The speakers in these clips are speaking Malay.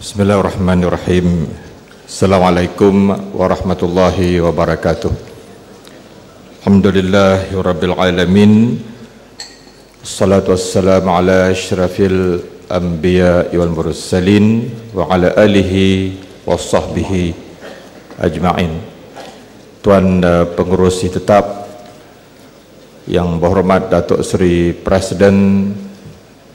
Bismillahirrahmanirrahim. Assalamualaikum warahmatullahi wabarakatuh. Alhamdulillahirabbil alamin. Assalatu wassalamu ala asyrafil anbiya wal mursalin wa ala alihi washabbihi ajma'in. Tuan pengerusi tetap yang berhormat Datuk Seri Presiden,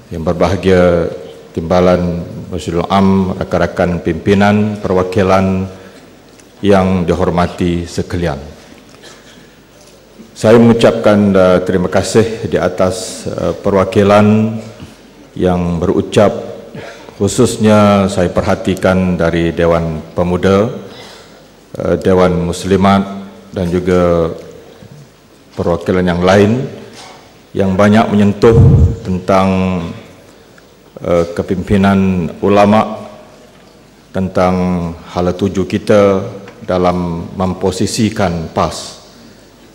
yang berbahagia Timbalan Masjidul Am, rakan-rakan pimpinan perwakilan yang dihormati sekalian. Saya mengucapkan terima kasih di atas perwakilan yang berucap, khususnya saya perhatikan dari Dewan Pemuda, Dewan Muslimat dan juga perwakilan yang lain yang banyak menyentuh tentang kepimpinan ulama, tentang hala tuju kita dalam memposisikan PAS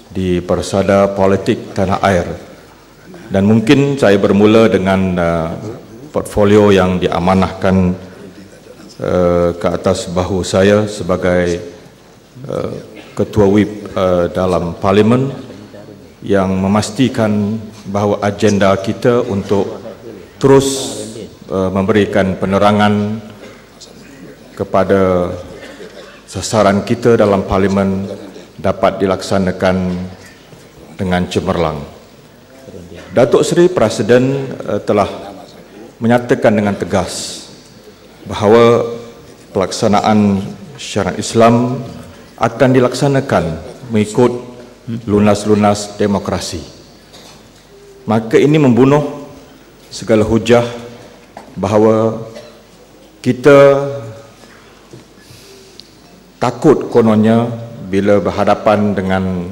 di persada politik tanah air. Dan mungkin saya bermula dengan portfolio yang diamanahkan ke atas bahu saya sebagai Ketua Whip dalam Parlimen, yang memastikan bahawa agenda kita untuk terus memberikan penerangan kepada sasaran kita dalam Parlimen dapat dilaksanakan dengan cemerlang. Datuk Seri Presiden telah menyatakan dengan tegas bahawa pelaksanaan syariat Islam akan dilaksanakan mengikut lunas-lunas demokrasi. Maka ini membunuh segala hujah bahawa kita takut kononnya bila berhadapan dengan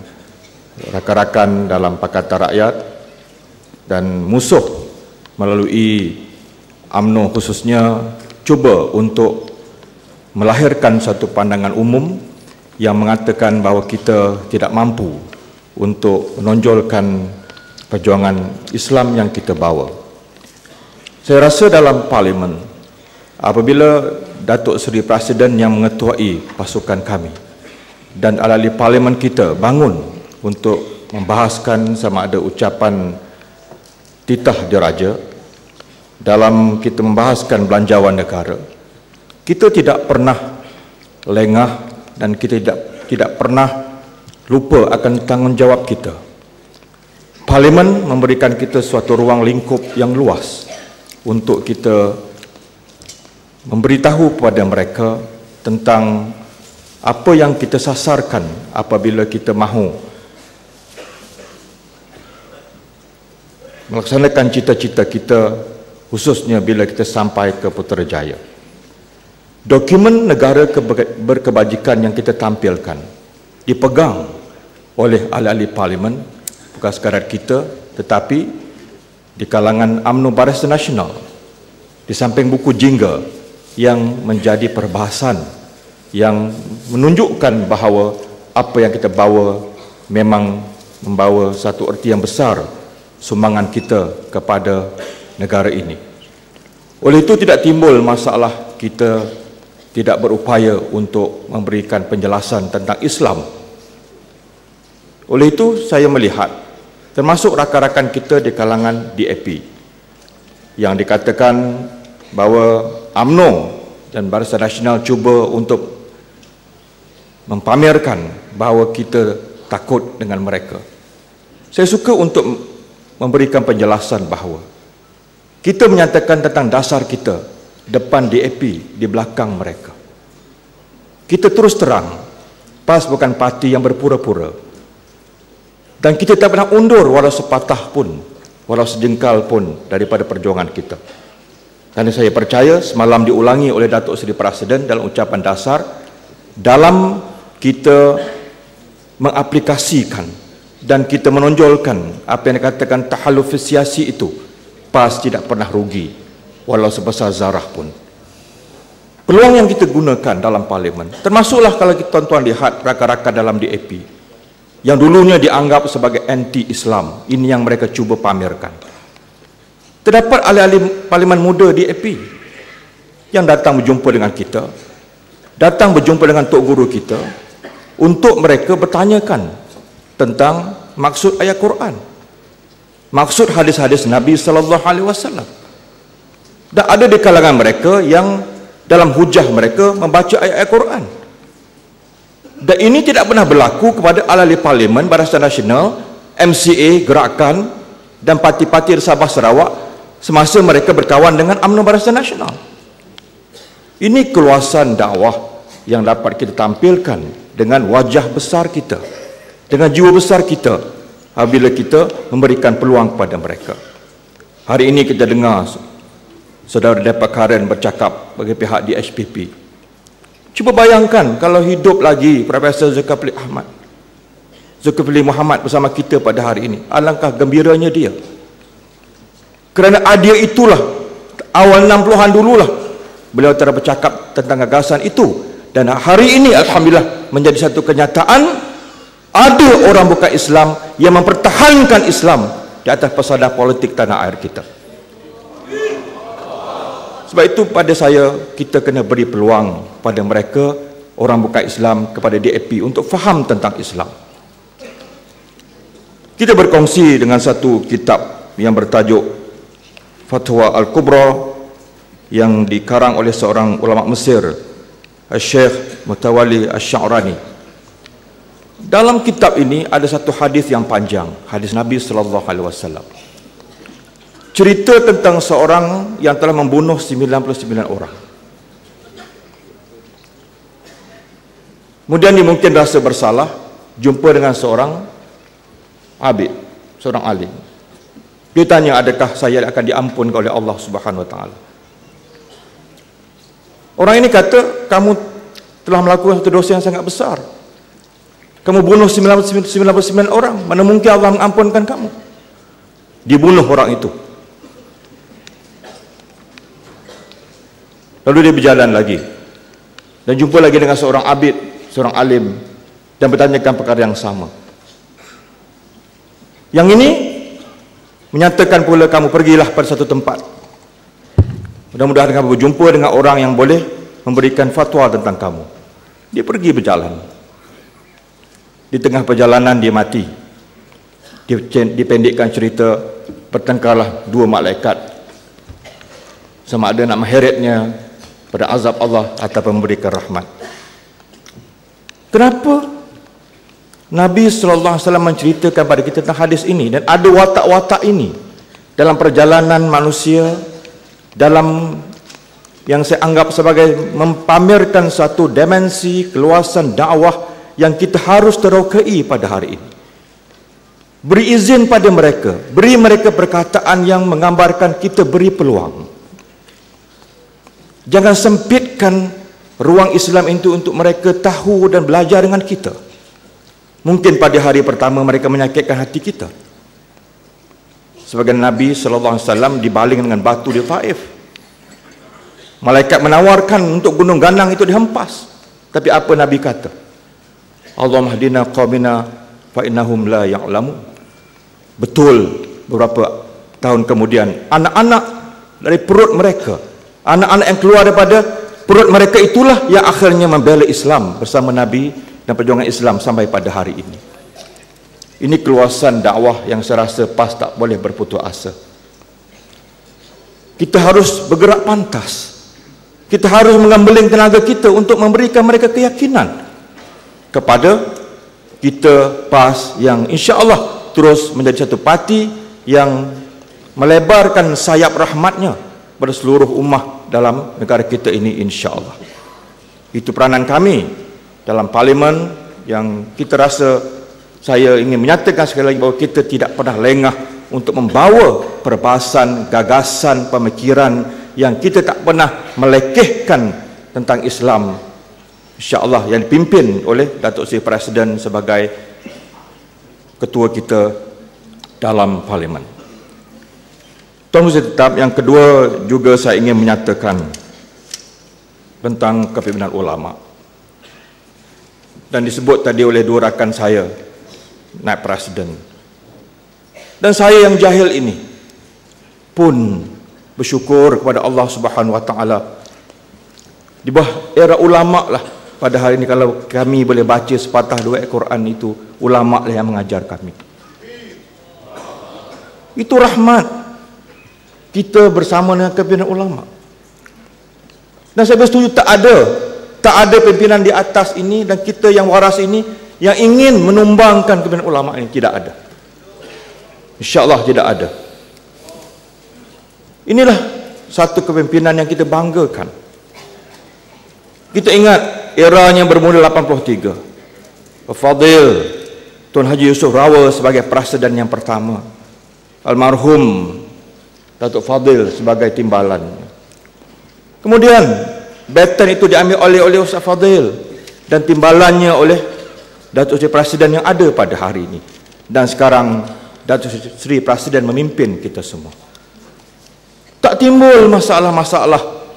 rakan-rakan dalam Pakatan Rakyat dan musuh melalui UMNO khususnya cuba untuk melahirkan satu pandangan umum yang mengatakan bahawa kita tidak mampu untuk menonjolkan perjuangan Islam yang kita bawa. Saya rasa dalam Parlimen, apabila Datuk Seri Presiden yang mengetuai pasukan kami dan ahli Parlimen kita bangun untuk membahaskan sama ada ucapan titah diraja dalam kita membahaskan belanjawan negara, kita tidak pernah lengah dan kita tidak pernah lupa akan tanggungjawab kita. Parlimen memberikan kita suatu ruang lingkup yang luas untuk kita memberitahu kepada mereka tentang apa yang kita sasarkan apabila kita mahu melaksanakan cita-cita kita, khususnya bila kita sampai ke Putrajaya. Dokumen negara berkebajikan yang kita tampilkan dipegang oleh ahli-ahli Parlimen, bukan sekadar kita, tetapi di kalangan UMNO Barisan Nasional, di samping buku jingga yang menjadi perbahasan yang menunjukkan bahawa apa yang kita bawa memang membawa satu erti yang besar sumbangan kita kepada negara ini. Oleh itu tidak timbul masalah kita tidak berupaya untuk memberikan penjelasan tentang Islam. Oleh itu saya melihat termasuk rakan-rakan kita di kalangan DAP yang dikatakan bahawa UMNO dan Barisan Nasional cuba untuk mempamerkan bahawa kita takut dengan mereka. Saya suka untuk memberikan penjelasan bahawa kita menyatakan tentang dasar kita depan DAP, di belakang mereka. Kita terus terang, PAS bukan parti yang berpura-pura. Dan kita tak pernah undur walau sepatah pun, walau sejengkal pun daripada perjuangan kita. Kerana saya percaya semalam diulangi oleh Datuk Seri Presiden dalam ucapan dasar, dalam kita mengaplikasikan dan kita menonjolkan apa yang dikatakan tahaluf siasi itu, PAS tidak pernah rugi walau sebesar zarah pun. Peluang yang kita gunakan dalam Parlimen, termasuklah kalau tuan-tuan lihat rakan-rakan dalam DAP yang dulunya dianggap sebagai anti-Islam, ini yang mereka cuba pamerkan. Terdapat ahli-ahli Parlimen muda DAP yang datang berjumpa dengan kita, datang berjumpa dengan tok guru kita untuk mereka bertanyakan tentang maksud ayat Quran, maksud hadis-hadis Nabi sallallahu alaihi wasallam. Dan ada di kalangan mereka yang dalam hujah mereka membaca ayat-ayat Quran. Dan ini tidak pernah berlaku kepada ahli parlimen, Barisan Nasional, MCA, Gerakan dan parti-parti di Sabah Sarawak semasa mereka berkawan dengan UMNO Barisan Nasional. Ini keluasan dakwah yang dapat kita tampilkan dengan wajah besar kita, dengan jiwa besar kita apabila kita memberikan peluang kepada mereka. Hari ini kita dengar Saudara Dapat Karen bercakap bagi pihak di HPP. Cuba bayangkan kalau hidup lagi Profesor Zulkifli Muhammad bersama kita pada hari ini. Alangkah gembiranya dia. Kerana dia itulah, awal 60-an dululah beliau telah bercakap tentang gagasan itu. Dan hari ini alhamdulillah menjadi satu kenyataan, ada orang bukan Islam yang mempertahankan Islam di atas pesada politik tanah air kita. Sebab itu pada saya, kita kena beri peluang pada mereka, orang bukan Islam, kepada DAP untuk faham tentang Islam. Kita berkongsi dengan satu kitab yang bertajuk Fatwa Al-Kubra yang dikarang oleh seorang ulama Mesir, Syekh Mutawalli Asy-Sya'rani. Dalam kitab ini ada satu hadis yang panjang, hadis Nabi sallallahu alaihi wasallam. Cerita tentang seorang yang telah membunuh 99 orang. Kemudian dia mungkin rasa bersalah, jumpa dengan seorang abid, seorang alim. Dia tanya, adakah saya akan diampunkan oleh Allah Subhanahu Wa Taala? Orang ini kata, kamu telah melakukan satu dosa yang sangat besar. Kamu bunuh 99 orang, mana mungkin Allah mengampunkan kamu? Dibunuh orang itu. Lalu dia berjalan lagi dan jumpa lagi dengan seorang abid, seorang alim, dan bertanyakan perkara yang sama. Yang ini menyatakan pula, kamu pergilah pada satu tempat. Mudah-mudahan kamu berjumpa dengan orang yang boleh memberikan fatwa tentang kamu. Dia pergi berjalan. Di tengah perjalanan dia mati. Dipendekkan cerita, bertengkarlah dua malaikat, sama ada nak mengeretnya pada azab Allah atau memberikan rahmat. Kenapa Nabi SAW menceritakan pada kita tentang hadis ini, dan ada watak-watak ini dalam perjalanan manusia, dalam yang saya anggap sebagai mempamerkan satu dimensi keluasan dakwah yang kita harus terokai pada hari ini. Beri izin pada mereka, beri mereka perkataan yang menggambarkan kita beri peluang. Jangan sempitkan ruang Islam itu untuk mereka tahu dan belajar dengan kita. Mungkin pada hari pertama mereka menyakitkan hati kita. Sebagai Nabi SAW dibaling dengan batu di Taif. Malaikat menawarkan untuk gunung ganang itu dihempas. Tapi apa Nabi kata? Allahumma hdina qawmina fa innahum la ya'lamu. Betul, beberapa tahun kemudian anak-anak dari perut mereka, anak-anak yang keluar daripada perut mereka itulah yang akhirnya membela Islam bersama Nabi dan perjuangan Islam sampai pada hari ini. Ini keluasan dakwah yang saya rasa PAS tak boleh berputus asa. Kita harus bergerak pantas. Kita harus mengambilkan tenaga kita untuk memberikan mereka keyakinan kepada kita PAS yang insya-Allah terus menjadi satu parti yang melebarkan sayap rahmatnya pada seluruh ummah dalam negara kita ini, insya-Allah. Itu peranan kami dalam parlimen yang kita rasa, saya ingin menyatakan sekali lagi bahawa kita tidak pernah lengah untuk membawa perbahasan, gagasan, pemikiran yang kita tak pernah melekehkan tentang Islam, insya-Allah, yang dipimpin oleh Datuk Seri Presiden sebagai ketua kita dalam parlimen. Tuan Menteri Tetap, yang kedua juga saya ingin menyatakan tentang kepimpinan ulama. Dan disebut tadi oleh dua rakan saya, naib presiden. Dan saya yang jahil ini pun bersyukur kepada Allah Subhanahu Wa Taala Di bawah era ulama lah pada hari ini, kalau kami boleh baca sepatah dua ayat Quran itu, ulama lah yang mengajar kami. Itu rahmat kita bersama dengan pimpinan ulama. Dan saya bersetuju, tak ada pimpinan di atas ini dan kita yang waras ini yang ingin menumbangkan pimpinan ulama ini. Tidak ada, insya-Allah tidak ada. Inilah satu kepimpinan yang kita banggakan. Kita ingat eranya bermula 83. Fadil Tun Haji Yusof Rawa sebagai presiden yang pertama, almarhum Datuk Fadil sebagai timbalan. Kemudian baton itu diambil oleh Ustaz Fadil dan timbalannya oleh Datuk Seri Presiden yang ada pada hari ini. Dan sekarang Datuk Seri Presiden memimpin kita semua. Tak timbul masalah-masalah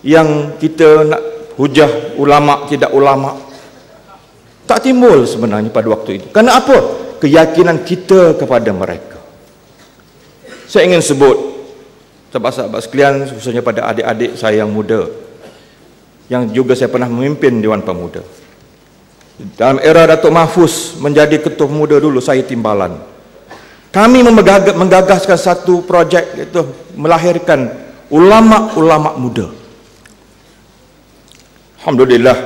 yang kita nak hujah ulama tidak ulama. Tak timbul sebenarnya pada waktu itu. Kerana apa? Keyakinan kita kepada mereka. Saya ingin sebut, sahabat-sahabat sekalian, khususnya pada adik-adik saya yang muda, yang juga saya pernah memimpin Dewan Pemuda. Dalam era Datuk Mahfuz menjadi ketua muda dulu, saya timbalan. Kami menggagaskan satu projek, iaitu melahirkan ulama-ulama muda. Alhamdulillah,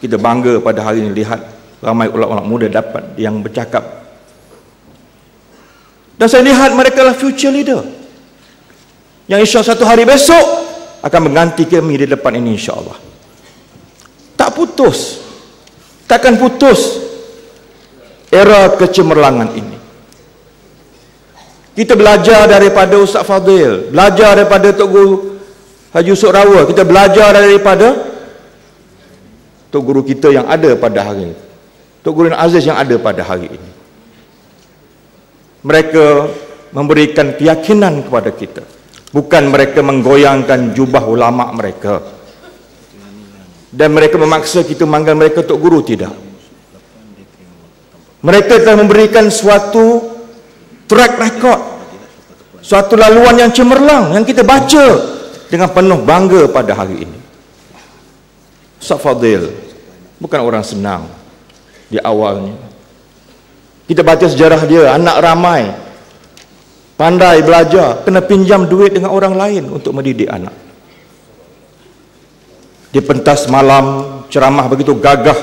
kita bangga pada hari ini lihat ramai ulama muda dapat yang bercakap. Dan saya lihat mereka lah future leader yang insya-Allah satu hari besok akan mengganti kami di depan ini, insya-Allah. Tak putus, takkan putus era kecemerlangan ini. Kita belajar daripada Ustaz Fadil, belajar daripada Tok Guru Haji Yusof Rawa, kita belajar daripada Tok Guru kita yang ada pada hari ini, Tok Guru Aziz yang ada pada hari ini. Mereka memberikan keyakinan kepada kita, bukan mereka menggoyangkan jubah ulama mereka dan mereka memaksa kita manggil mereka Tok Guru. Tidak. Mereka telah memberikan suatu track record, suatu laluan yang cemerlang yang kita baca dengan penuh bangga pada hari ini. Ustaz Fadil bukan orang senang di awalnya. Kita baca sejarah dia, anak ramai, pandai belajar, kena pinjam duit dengan orang lain untuk mendidik anak. Di pentas malam ceramah begitu gagah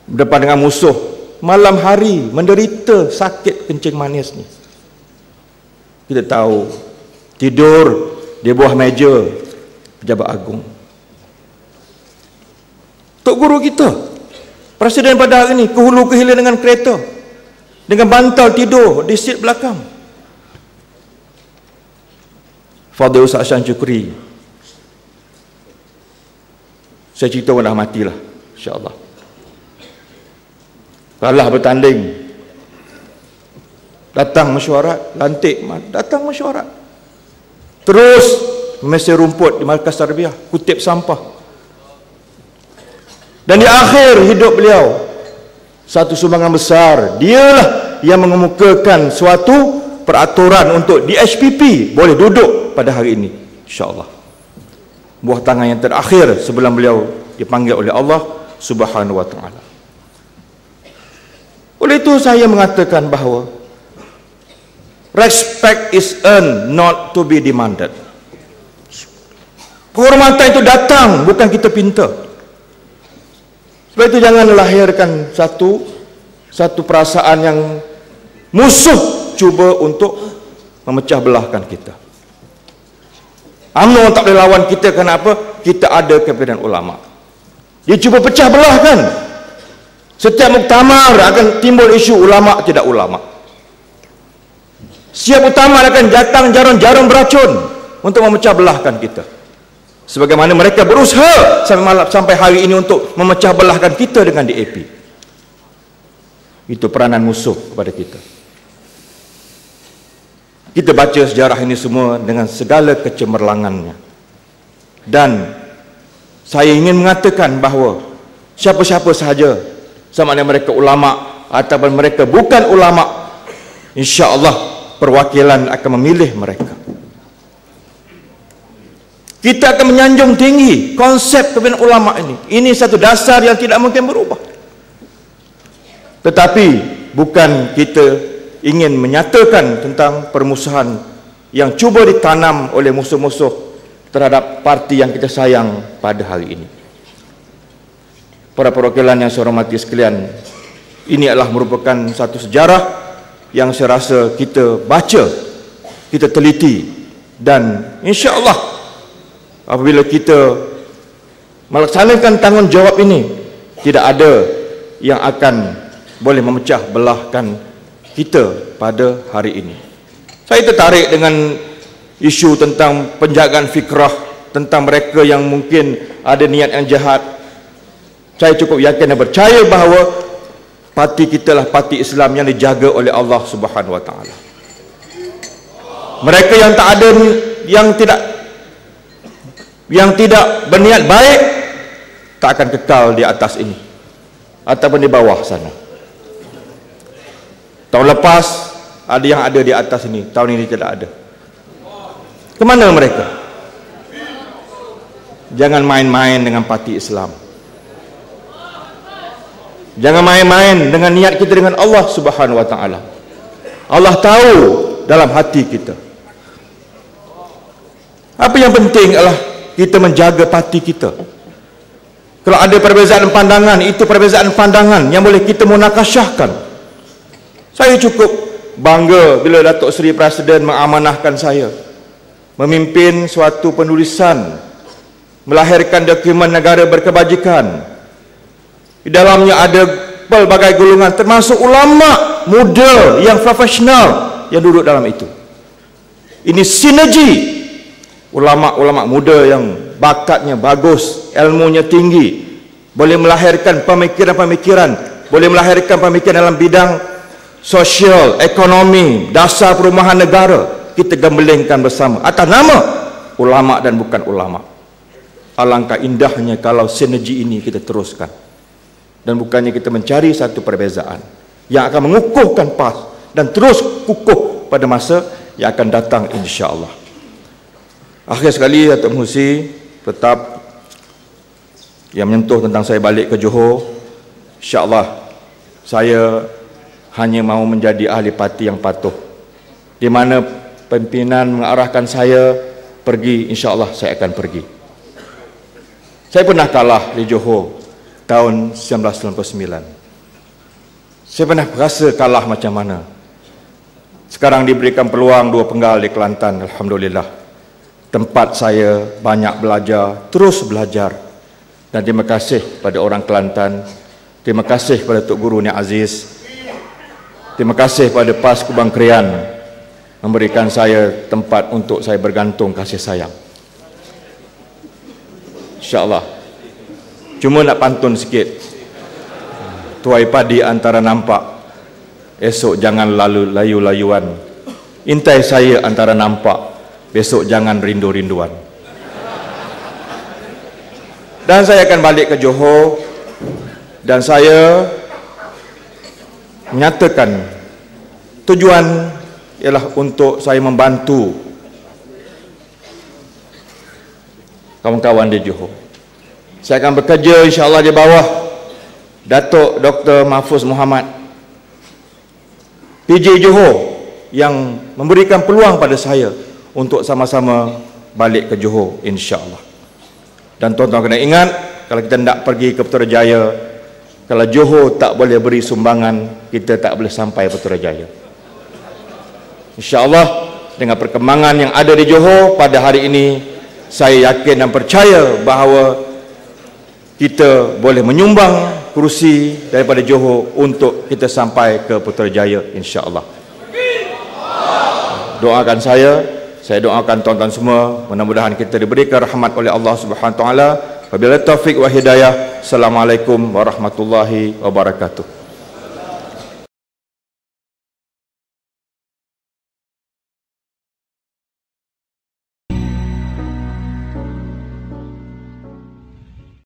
berdepan dengan musuh, malam hari menderita sakit kencing manis ni. Kita tahu tidur di bawah meja pejabat agung. Tok Guru kita, Presiden pada hari ini, ke hulu ke hilir dengan kereta, dengan bantal tidur di seat belakang. Fadil Ustaz Hassan Syukri, saya cerita pun dah matilah, insya-Allah. Kalah bertanding, datang mesyuarat, lantik, datang mesyuarat, terus memesir rumput di markas tarbiyah, kutip sampah. Dan di akhir hidup beliau, satu sumbangan besar, dialah yang mengemukakan suatu peraturan untuk DHPP boleh duduk pada hari ini, insya-Allah. Buah tangan yang terakhir sebelum beliau dipanggil oleh Allah Subhanahu wa taala. Oleh itu saya mengatakan bahawa respect is earned, not to be demanded. Kehormatan itu datang, bukan kita pinta. Sebab itu jangan lahirkan satu perasaan yang musuh cuba untuk memecah belahkan kita. UMNO tak boleh lawan kita, kenapa? Kita ada kepimpinan ulama. Dia cuba pecah belahkan. Setiap muktamar akan timbul isu ulama tidak ulama. Setiap muktamar akan datang jarum-jarum beracun untuk memecah belahkan kita. Sebagaimana mereka berusaha sampai hari ini untuk memecah belahkan kita dengan DAP. Itu peranan musuh kepada kita. Kita baca sejarah ini semua dengan segala kecemerlangannya. Dan saya ingin mengatakan bahawa siapa-siapa sahaja, sama ada mereka ulama ataupun mereka bukan ulama, insya-Allah perwakilan akan memilih mereka. Kita akan menyanjung tinggi konsep kepimpinan ulama ini. Ini satu dasar yang tidak mungkin berubah. Tetapi bukan kita ingin menyatakan tentang permusuhan yang cuba ditanam oleh musuh-musuh terhadap parti yang kita sayang pada hari ini. Para perwakilan yang saya hormati sekalian, ini adalah merupakan satu sejarah yang saya rasa kita baca, kita teliti, dan insya-Allah apabila kita melaksanakan tanggungjawab ini, tidak ada yang akan boleh memecah belahkan kita pada hari ini. Saya tertarik dengan isu tentang penjagaan fikrah, tentang mereka yang mungkin ada niat yang jahat. Saya cukup yakin dan percaya bahawa parti kita lah parti Islam yang dijaga oleh Allah Subhanahu Wa Taala. Mereka yang tak ada, yang tidak berniat baik, tak akan kekal di atas ini ataupun di bawah sana. Tahun lepas ada yang ada di atas ini, tahun ini tidak ada. Kemana mereka? Jangan main-main dengan parti Islam. Jangan main-main dengan niat kita dengan Allah Subhanahu Wa Taala. Allah tahu dalam hati kita. Apa yang penting adalah kita menjaga parti kita. Kalau ada perbezaan pandangan, itu perbezaan pandangan yang boleh kita munakasyahkan. Saya cukup bangga bila Datuk Seri Presiden mengamanahkan saya memimpin suatu penulisan, melahirkan dokumen negara berkebajikan. Di dalamnya ada pelbagai golongan, termasuk ulama muda yang profesional yang duduk dalam itu. Ini sinergi ulama-ulama muda yang bakatnya bagus, ilmunya tinggi, boleh melahirkan pemikiran-pemikiran, boleh melahirkan pemikiran dalam bidang sosial, ekonomi, dasar perumahan negara. Kita gembelengkan bersama atas nama ulama dan bukan ulama. Alangkah indahnya kalau sinergi ini kita teruskan, dan bukannya kita mencari satu perbezaan yang akan mengukuhkan PAS dan terus kukuh pada masa yang akan datang, insya-Allah. Akhir sekali, Datuk Muhsi tetap yang menyentuh tentang saya balik ke Johor. Insya-Allah saya hanya mahu menjadi ahli parti yang patuh. Di mana pimpinan mengarahkan saya pergi, insya-Allah saya akan pergi. Saya pernah kalah di Johor tahun 1999. Saya pernah rasa kalah macam mana. Sekarang diberikan peluang 2 penggal di Kelantan, alhamdulillah. Tempat saya banyak belajar, terus belajar. Dan terima kasih pada orang Kelantan. Terima kasih pada Tok Guru Ni Aziz. Terima kasih pada PAS Kubang Krian memberikan saya tempat untuk saya bergantung kasih sayang. InsyaAllah. Cuma nak pantun sikit. Tuai padi antara nampak, esok jangan lalu layu-layuan. Intai saya antara nampak, besok jangan rindu-rinduan. Dan saya akan balik ke Johor, dan saya menyatakan tujuan ialah untuk saya membantu kawan-kawan di Johor. Saya akan bekerja insya-Allah di bawah Datuk Dr. Mahfuz Muhammad, PJ Johor, yang memberikan peluang pada saya untuk sama-sama balik ke Johor, insya-Allah. Dan tuan-tuan kena ingat, kalau kita tidak pergi ke Putrajaya, kalau Johor tak boleh beri sumbangan, kita tak boleh sampai Putrajaya. InsyaAllah dengan perkembangan yang ada di Johor pada hari ini, saya yakin dan percaya bahawa kita boleh menyumbang kursi daripada Johor untuk kita sampai ke Putrajaya, insya-Allah. Doakan saya doakan tuan-tuan semua, mudah-mudahan kita diberikan rahmat oleh Allah Subhanahu Wa Taala. Wabillahi taufik wa hidayah. Assalamualaikum warahmatullahi wabarakatuh.